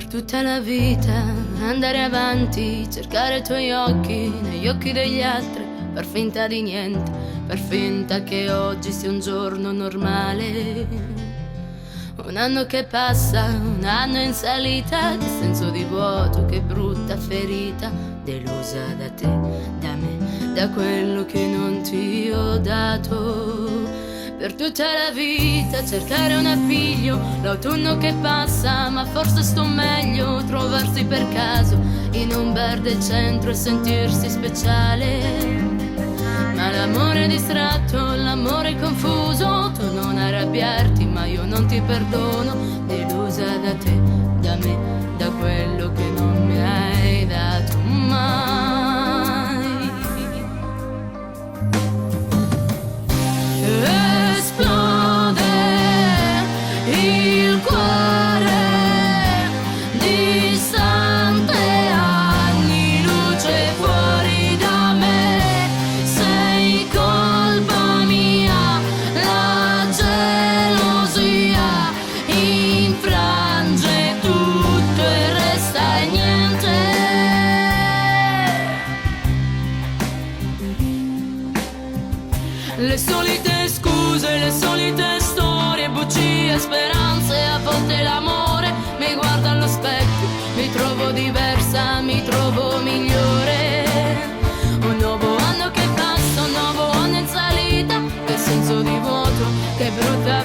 Tutta la vita andare avanti, cercare i tuoi occhi negli occhi degli altri, per finta di niente, per finta che oggi sia un giorno normale. Un anno che passa, un anno in salita, che senso di vuoto, che brutta ferita, delusa da te, da me, da quello che non ti ho dato. Per tutta la vita cercare un appiglio, l'autunno che passa, ma forse sto meglio trovarsi per caso in un bar del centro e sentirsi speciale. Ma l'amore è distratto, l'amore è confuso, tu non arrabbiarti ma io non ti perdono, delusa da te, da me, da quello che non mi hai dato mai. Esplode il cuore, distante anni luce fuori da me, sei colpa mia, la gelosia infrange tutto e resta niente. Le solite scuse, le solite storie, bugie, speranze, a volte l'amore mi guarda allo specchio, mi trovo diversa, mi trovo migliore. Un nuovo anno che passa, un nuovo anno in salita, che senso di vuoto, che brutta